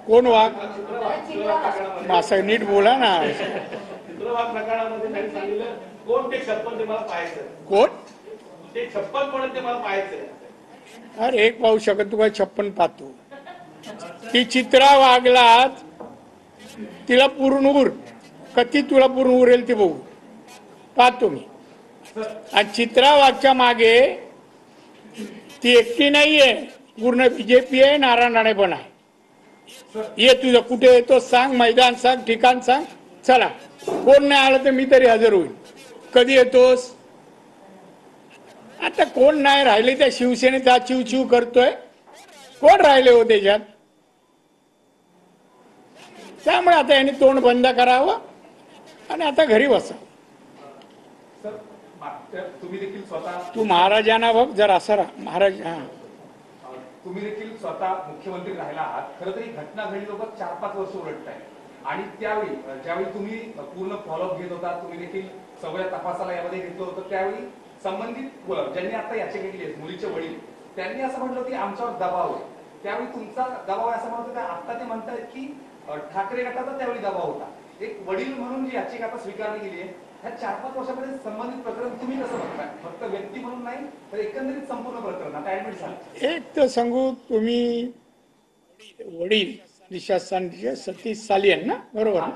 कोण वाघ? असं नीट बोला ना. चित्रवाघ प्रकरणामध्ये त्यांनी सांगितलं कोण ते 56 ते मला पाहायचं. कोण ते 56 म्हणून ते मला पाहायचं. अरे एक पाहू शकत, तुला 56 पाहतो. ती चित्रा वाघला तिला पूर्ण उर कधी तुला पूर्ण उरेल ते बघू पाहतो मी. आणि चित्रा वाघच्या मागे ती एकटी नाहीये, पूर्ण बीजेपी आहे, नारायण राणे पण आहे. ये तुझं कुठे येतो सांग, मैदान सांग, ठिकाण सांग. चला, कोण नाही आलं तर मी तरी हजर होईल. कधी येतोस? आता कोण नाही राहिले त्या शिवसेनेचा चिव चिव करतोय. कोण राहिले हो त्याच्यात? त्यामुळे आता यांनी तोंड बंद करावं आणि आता घरी बसावं. तुम्ही देखील स्वतः तू महाराजांना बघ जर असं महाराज. तुम्ही देखील स्वतः मुख्यमंत्री राहिला आहात. खरं तर ही घटना घडली जवळपास 4-5 वर्ष उलटत आहे. आणि त्यावेळी ज्यावेळी तुम्ही पूर्ण फॉलोअप घेत होता, तुम्ही देखील सगळ्या तपासाला यामध्ये घेतलं होतं, त्यावेळी संबंधित ज्यांनी आता याचिका केली आहे, मुलीचे वडील, त्यांनी असं म्हटलं की आमच्यावर दबाव आहे. त्यावेळी तुमचा दबाव आहे असं म्हणत होता. आता ते म्हणतायत की ठाकरे गटाचा त्यावेळी दबाव होता. एक वडील म्हणून जी याचिका आता स्वीकारली गेली आहे, ह्या 4-5 वर्षामध्ये संबंधित प्रकरण तुम्ही कसं बघताय? फक्त व्यक्ती म्हणून नाही तर एकंदरीत संपूर्ण प्रकरण आता ऍडमिट झालं. एक तर सांगू, तुम्ही वडील दिशास्थान सतीश सालियन ना, बरोबर ना?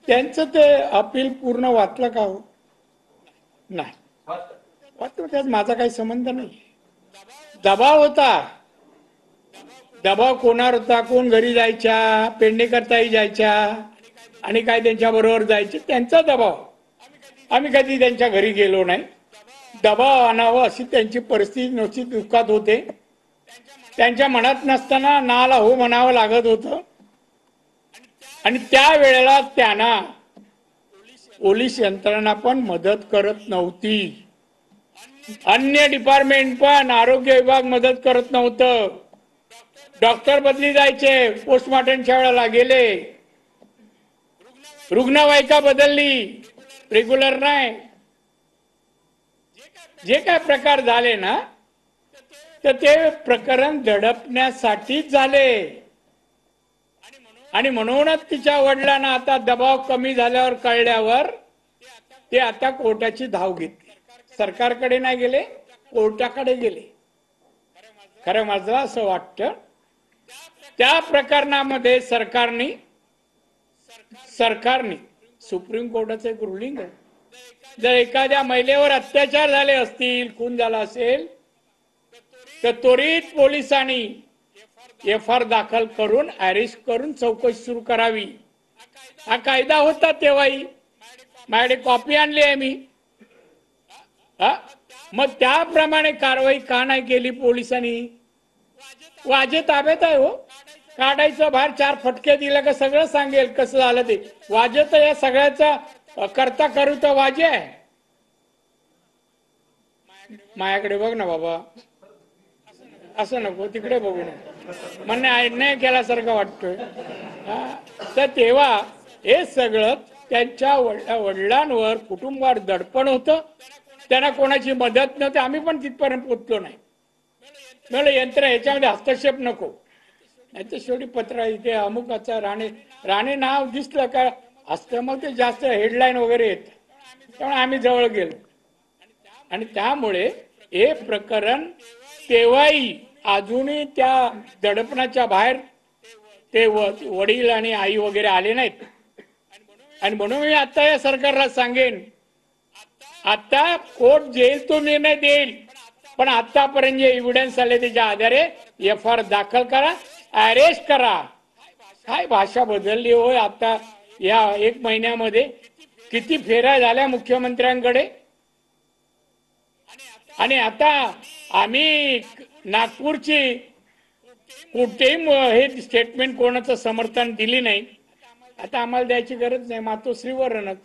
त्यांचं ते अपील पूर्ण वाचलं का हो? नाही वाचलं. त्यात माझा काही संबंध नाही. दबाव होता. दबाव कोणावर होता? कोण घरी जायच्या, पेडणेकरताही जायच्या आणि काय त्यांच्या बरोबर जायचे, त्यांचा दबाव. आम्ही कधी त्यांच्या घरी गेलो नाही. दबाव आणावं अशी त्यांची परिस्थिती नव्हती, दुःखात होते. त्यांच्या मनात नसताना नाला हो म्हणावं लागत होतं. आणि त्या वेळेला त्यांना पोलीस यंत्रणा पण मदत करत नव्हती. अन्य डिपार्टमेंट पण, आरोग्य विभाग मदत करत नव्हतं. डॉक्टर बदली जायचे, पोस्टमॉर्टमच्या वेळेला गेले. रुग्णवाहिका बदलली, रेग्युलर नाही. जे काय प्रकार झाले ना, तर ते प्रकरण दडपण्यासाठीच झाले. आणि म्हणूनच तिच्या वडिलांना आता दबाव कमी झाल्यावर कळल्यावर ते आता कोर्टाची धाव घेतली. सरकारकडे नाही गेले, कोर्टाकडे गेले. खरं माझं असं वाटतं, त्या प्रकरणामध्ये सरकारने सुप्रीम कोर्टाचं एक रुलिंग आहे, जर एखाद्या महिलेवर अत्याचार झाले असतील, खून झाला असेल, तर त्वरित पोलिसांनी FR दाखल करून अरेस्ट करून चौकशी सुरू करावी. हा कायदा होता तेव्हाही. माझ्याकडे कॉपी आणली आहे मी. मग त्याप्रमाणे कारवाई का नाही केली पोलिसांनी? वाजे ताब्यात आहे हो. काढायचं बाहेर, 4 फटके दिले का सगळं सांगेल कसं झालं ते. वाजे तर या सगळ्याचा करता करू तर वाजे आहे. माझ्याकडे बघ ना बाबा, असं नको, तिकडे बघू ना. म्हणणे अन्याय केल्यासारखं वाटतोय. तर तेव्हा हे सगळं त्यांच्या वडिलांवर, कुटुंबावर दडपण होतं. त्यांना कोणाची मदत नव्हती. आम्ही पण तिथपर्यंत पोहोचलो नाही. मला यंत्र ह्याच्यामध्ये हस्तक्षेप नको. नाही तर शेवटी पत्र इथे अमुकाचा राणे नाव दिसलं का असतं, मग ते जास्त हेडलाईन वगैरे येत. त्यामुळे आम्ही जवळ गेलो. आणि त्यामुळे हे प्रकरण तेव्हाही अजूनही त्या दडपणाच्या बाहेर ते वडील आणि आई वगैरे आले नाहीत. आणि म्हणून मी आता या सरकारला सांगेन, आता कोर्ट जेल तो निर्णय देईल, पण आतापर्यंत जे एव्हिडन्स आले त्याच्या आधारे FR दाखल करा, अरेस्ट करा. काय भाषा बदलली होय. आता या 1 महिन्यामध्ये किती फेऱ्या झाल्या मुख्यमंत्र्यांकडे. आणि आता आम्ही नागपूरची कुठेही हे स्टेटमेंट कोणाचं समर्थन दिली नाही. आता आम्हाला द्यायची गरज नाही, मातोश्रीवरूनच